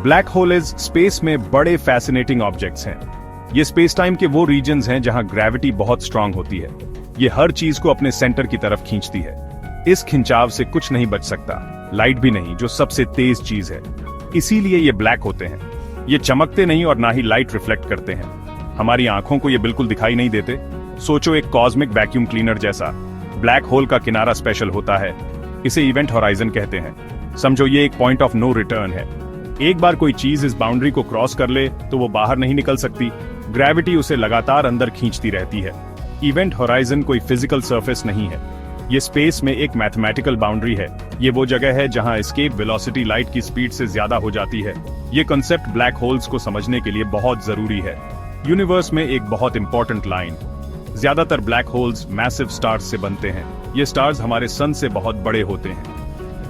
Black holes space में बड़े fascinating objects हैं। ये स्पेस टाइम के वो रीजन्स हैं जहां ग्रेविटी बहुत स्ट्रांग होती है। ये हर चीज को अपने सेंटर की तरफ खींचती है। इस खिंचाव से कुछ नहीं बच सकता, लाइट भी नहीं, जो सबसे तेज चीज है। इसीलिए ये ब्लैक होते हैं। ये चमकते नहीं और ना ही लाइट रिफ्लेक्ट करते हैं। हमारी आंखों को ये बिल्कुल दिखाई नहीं देते। सोचो एक कॉस्मिक वैक्यूम क्लीनर जैसा। ब्लैक होल का किनारा स्पेशल होता है, इसे इवेंट होराइजन कहते हैं। समझो ये एक पॉइंट ऑफ नो रिटर्न है। एक बार कोई चीज इस बाउंड्री को क्रॉस कर ले तो वो बाहर नहीं निकल सकती। ग्रेविटी उसे लगातार अंदर खींचती रहती है। इवेंट होराइजन कोई फिजिकल सरफेस नहीं है, ये स्पेस में एक मैथमेटिकल बाउंड्री है। ये वो जगह है जहां एस्केप वेलोसिटी लाइट की स्पीड से ज्यादा हो जाती है। ये कॉन्सेप्ट ब्लैक होल्स को समझने के लिए बहुत जरूरी है। यूनिवर्स में एक बहुत इंपॉर्टेंट लाइन, ज्यादातर ब्लैक होल्स मैसिव स्टार्स से बनते हैं। ये स्टार्स हमारे सन से बहुत बड़े होते हैं।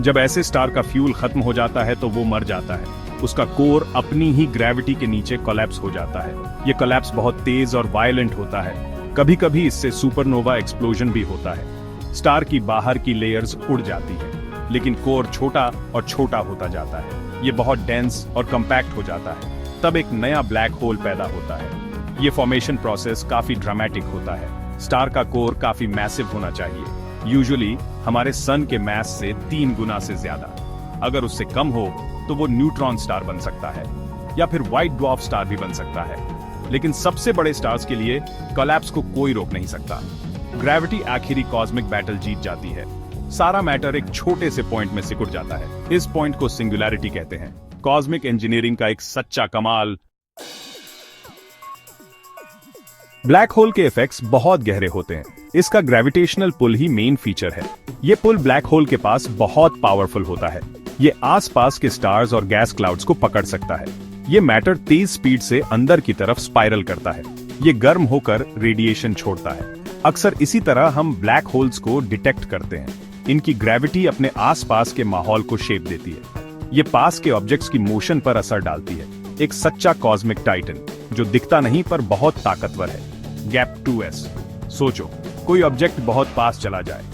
जब ऐसे स्टार का फ्यूल खत्म हो जाता है तो वो मर जाता है। उसका कोर अपनी ही ग्रेविटी के नीचे कोलैप्स हो जाता है। ये कोलैप्स बहुत तेज और वायलेंट होता है। कभी कभी इससे सुपरनोवा एक्सप्लोजन भी होता है। स्टार की बाहर की लेयर्स उड़ जाती है, लेकिन कोर छोटा और छोटा होता जाता है। ये बहुत डेंस और कम्पैक्ट हो जाता है। तब एक नया ब्लैक होल पैदा होता है। ये फॉर्मेशन प्रोसेस काफी ड्रामेटिक होता है। स्टार का कोर काफी मैसिव होना चाहिए, यूजुअली हमारे सन के मास से 3 गुना से ज्यादा। अगर उससे कम हो तो वो न्यूट्रॉन स्टार बन सकता है या फिर व्हाइट ड्वार्फ स्टार भी बन सकता है। लेकिन सबसे बड़े स्टार्स के लिए कोलैप्स को कोई रोक नहीं सकता। ग्रेविटी आखिरी कॉस्मिक बैटल जीत जाती है। सारा मैटर एक छोटे से पॉइंट में सिकुड़ जाता है। इस पॉइंट को सिंगुलैरिटी कहते हैं। कॉस्मिक इंजीनियरिंग का एक सच्चा कमाल। ब्लैक होल के इफेक्ट्स बहुत गहरे होते हैं। इसका ग्रेविटेशनल पुल ही मेन फीचर है। ये पुल ब्लैक होल के पास बहुत पावरफुल होता है। ये आसपास के स्टार्स और गैस क्लाउड्स को पकड़ सकता है। ये मैटर तेज स्पीड से अंदर की तरफ स्पाइरल करता है। ये गर्म होकर रेडिएशन छोड़ता है। अक्सर इसी तरह हम ब्लैक होल्स को डिटेक्ट करते हैं। इनकी ग्रेविटी अपने आसपास के माहौल को शेप देती है। ये पास के ऑब्जेक्ट्स की मोशन पर असर डालती है। एक सच्चा कॉस्मिक टाइटन जो दिखता नहीं पर बहुत ताकतवर है। Gap 2s। सोचो कोई ऑब्जेक्ट बहुत पास चला जाए,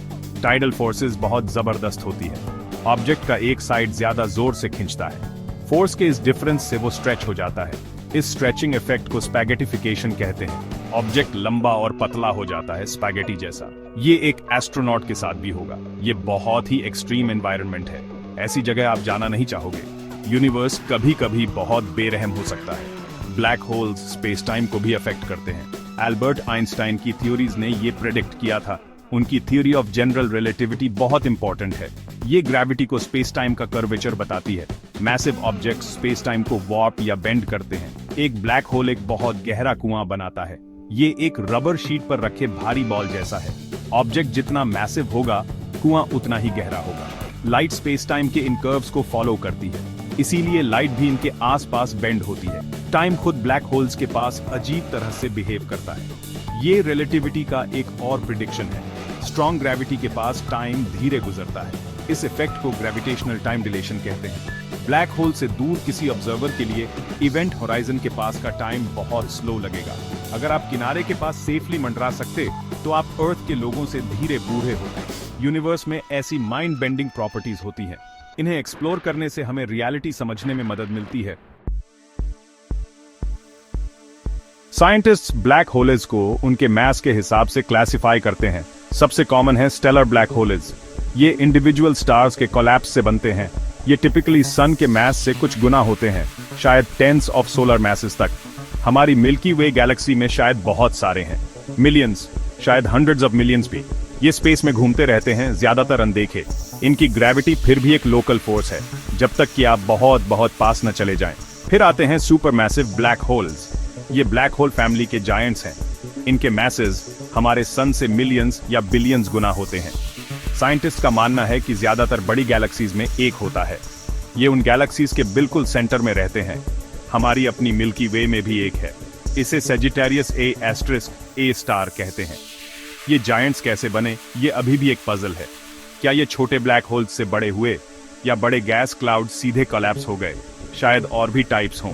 टाइडल फोर्सेस बहुत जबरदस्त होती है। ऑब्जेक्ट का एक साइड ज्यादा जोर से खींचता है। फोर्स के इस डिफरेंस से वो स्ट्रेच हो जाता है। इस स्ट्रेचिंग इफेक्ट को स्पैगेटिफिकेशन कहते हैं। ऑब्जेक्ट लंबा और पतला हो जाता है, स्पैगेटी जैसा। ये एक एस्ट्रोनॉट के साथ भी होगा। ये बहुत ही एक्सट्रीम एनवायरनमेंट है। ऐसी जगह आप जाना नहीं चाहोगे। यूनिवर्स कभी कभी बहुत बेरहम हो सकता है। ब्लैक होल्स स्पेस टाइम को भी अफेक्ट करते हैं। एल्बर्ट आइंस्टाइन की थ्योरीज ने ये प्रेडिक्ट किया था। उनकी थ्योरी ऑफ जनरल रिलेटिविटी बहुत इंपॉर्टेंट है। ये ग्रेविटी को स्पेस टाइम का कर्वेचर बताती है। मैसिव ऑब्जेक्ट्स स्पेस टाइम को वार्प या बेंड करते हैं। एक ब्लैक होल एक बहुत गहरा कुआं बनाता है। ये एक रबर शीट पर रखे भारी बॉल जैसा है। ऑब्जेक्ट जितना मैसिव होगा, कुआं उतना ही गहरा होगा। लाइट स्पेस टाइम के इन कर्व्स को फॉलो करती है, इसीलिए लाइट भी इनके आसपास बेंड होती है। टाइम खुद ब्लैक होल्स के पास अजीब तरह से बिहेव करता है। ये रिलेटिविटी का एक और प्रिडिक्शन है। स्ट्रॉन्ग ग्रेविटी के पास टाइम धीरे गुजरता है। इस इफेक्ट को ग्रेविटेशनल टाइम डिलेशन कहते हैं। ब्लैक होल से दूर किसी ऑब्जर्वर के लिए इवेंट होराइजन के पास का टाइम बहुत स्लो लगेगा। अगर आप किनारे के पास सेफली मंडरा सकते तो आप अर्थ के लोगों से धीरे बूढ़े होते। यूनिवर्स में ऐसी माइंड बेंडिंग प्रॉपर्टीज होती हैं। इन्हें एक्सप्लोर करने से हमें रियलिटी समझने में मदद मिलती है। साइंटिस्ट्स ब्लैक होल्स को उनके मास के हिसाब से क्लासिफाई करते हैं। सबसे कॉमन है स्टेलर ब्लैक होल्स। ये इंडिविजुअल स्टार्स के कोलैप्स से बनते हैं। ये टिपिकली सन के मास से कुछ गुना होते हैं, शायद टेंस ऑफ सोलर मासेस तक। हमारी मिल्की वे गैलेक्सी में शायद बहुत सारे हैं, मिलियंस, शायद हंड्रेड्स ऑफ मिलियंस भी। ये स्पेस में घूमते रहते हैं, ज्यादातर अनदेखे। इनकी ग्रेविटी फिर भी एक लोकल फोर्स है, जब तक कि आप बहुत बहुत पास न चले जाएं। फिर आते हैं सुपर मैसिव ब्लैक होल्स। ये ब्लैक होल फैमिली के जायंट्स हैं। इनके मैसेज हमारे सन से मिलियंस या बिलियंस गुना होते हैं। साइंटिस्ट का मानना है कि ज्यादातर बड़ी गैलेक्सीज में एक होता है। ये उन गैलेक्सीज के बिल्कुल सेंटर में रहते हैं। हमारी अपनी मिल्की वे में भी एक है। इसे सेजिटेरियस ए स्टार कहते हैं। ये जायंट्स कैसे बने, ये अभी भी एक पजल है। क्या ये छोटे ब्लैक होल्स से बड़े हुए या बड़े गैस क्लाउड सीधे कोलैप्स हो गए? शायद और भी टाइप्स हों।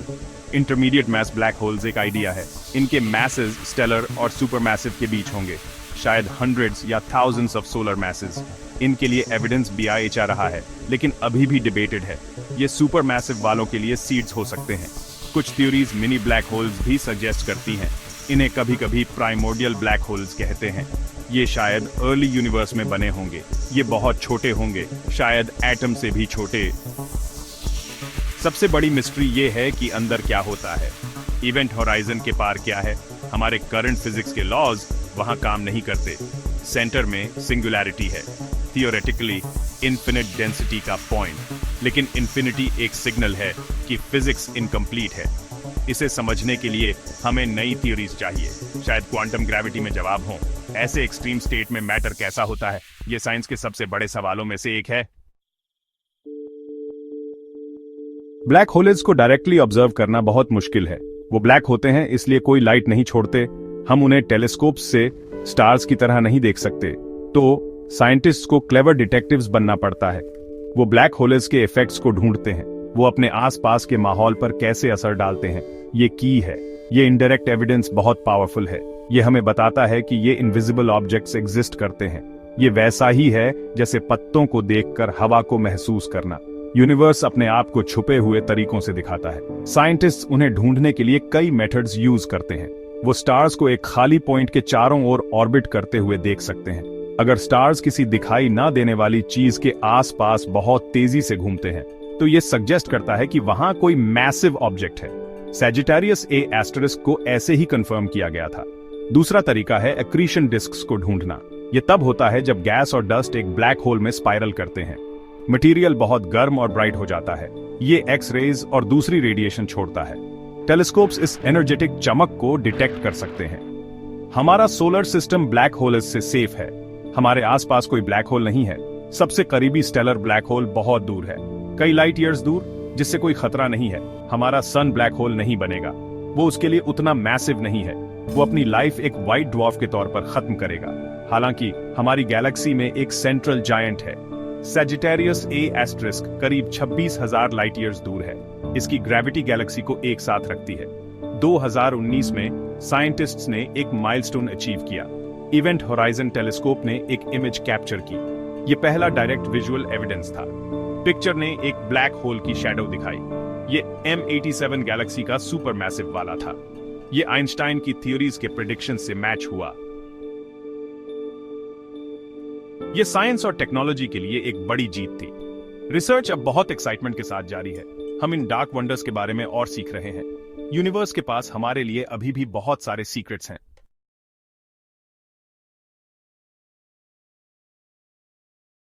इंटरमीडिएट मैस ब्लैक होल्स एक आइडिया है। इनके मैसेज स्टेलर और सुपर मैसिव के बीच होंगे, शायद हंड्रेड्स या थाउजेंड्स ऑफ सोलर मैसेज। इनके लिए एविडेंस भी आ रहा है, लेकिन अभी भी डिबेटेड है। ये सुपर मैसिव वालों के लिए सीड्स हो सकते हैं। कुछ थ्योरीज मिनी ब्लैक होल्स भी सजेस्ट करती हैं। इन्हें कभी कभी प्राइमोर्डियल ब्लैक होल्स कहते हैं। ये शायद अर्ली यूनिवर्स में बने होंगे। ये बहुत छोटे होंगे, शायद एटम से भी छोटे। सबसे बड़ी मिस्ट्री ये है कि अंदर क्या होता है। इवेंट होराइजन के पार क्या है। हमारे करंट फिजिक्स के लॉज वहां काम नहीं करते। सेंटर में सिंगुलैरिटी है, थियोरेटिकली इन्फिनिट डेंसिटी का पॉइंट। लेकिन इन्फिनिटी एक सिग्नल है कि फिजिक्स इनकम्प्लीट है। इसे समझने के लिए हमें नई थ्योरीज चाहिए। शायद क्वांटम ग्रेविटी में जवाब हो। ऐसे एक्सट्रीम स्टेट में मैटर कैसा होता है, ये साइंस के सबसे बड़े सवालों में से एक है। ब्लैक होल्स को डायरेक्टली ऑब्जर्व करना बहुत मुश्किल है। वो ब्लैक होते हैं, इसलिए कोई लाइट नहीं छोड़ते। हम उन्हें टेलीस्कोप से स्टार्स की तरह नहीं देख सकते। तो साइंटिस्ट्स को क्लेवर डिटेक्टिव्स बनना पड़ता है। वो ब्लैक होल्स के इफेक्ट्स को ढूंढते हैं। वो अपने आसपास के माहौल पर कैसे असर डालते हैं, ये की है। ये इनडायरेक्ट एविडेंस बहुत पावरफुल है। ये हमें बताता है कि ये इनविजिबल ऑब्जेक्ट्स एग्जिस्ट करते हैं। ये वैसा ही है जैसे पत्तों को देखकर हवा को महसूस करना। यूनिवर्स अपने आप को छुपे हुए तरीकों से दिखाता है। साइंटिस्ट्स उन्हें ढूंढने के लिए कई मेथड्स यूज करते हैं। वो स्टार्स को एक खाली पॉइंट के चारों ओर ऑर्बिट करते हुए देख सकते हैं। अगर स्टार्स किसी दिखाई ना देने वाली चीज के आसपास बहुत तेजी से घूमते हैं, तो ये सजेस्ट करता है कि वहां कोई मैसिव ऑब्जेक्ट है। सैजिटेरियस ए एस्टेरिस्क को ऐसे ही कंफर्म किया गया था। दूसरा तरीका है एक्रीशन डिस्क्स को ढूंढना। ये तब होता है जब गैस और डस्ट एक ब्लैक होल में स्पाइरल करते हैं। मटेरियल बहुत गर्म और ब्राइट हो जाता है। ये एक्स रेज और दूसरी रेडिएशन छोड़ता है। टेलीस्कोप्स इस एनर्जेटिक चमक को डिटेक्ट कर सकते हैं। हमारा सोलर सिस्टम ब्लैक होल्स से सेफ है। हमारे आसपास कोई ब्लैक होल नहीं है। सबसे करीबी स्टेलर ब्लैक होल बहुत दूर है, कई लाइट ईयर्स दूर, जिससे कोई खतरा नहीं है। हमारा सन ब्लैक होल नहीं बनेगा। वो उसके लिए उतना मैसिव नहीं है। वो अपनी लाइफ एक व्हाइट ड्वार्फ के तौर पर खत्म करेगा। हालांकि हमारी गैलेक्सी में एक सेंट्रल जायंट है। सैजिटेरियस ए एस्टेरिस्क करीब 26,000 लाइट ईयर्स दूर है। इसकी ग्रेविटी गैलेक्सी को एक साथ रखती है। 2019 में साइंटिस्ट्स ने एक माइलस्टोन अचीव किया। इवेंट होराइजन टेलीस्कोप ने एक इमेज कैप्चर की। यह पहला डायरेक्ट विजुअल एविडेंस था। पिक्चर ने एक ब्लैक होल की शैडो दिखाई। ये M87 गैलेक्सी का सुपर मैसिव वाला था। ये आइंस्टाइन की थ्योरीज के प्रेडिक्शन से मैच हुआ। ये साइंस और टेक्नोलॉजी के लिए एक बड़ी जीत थी। रिसर्च अब बहुत एक्साइटमेंट के साथ जारी है। हम इन डार्क वंडर्स के बारे में और सीख रहे हैं। यूनिवर्स के पास हमारे लिए अभी भी बहुत सारे सीक्रेट्स हैं।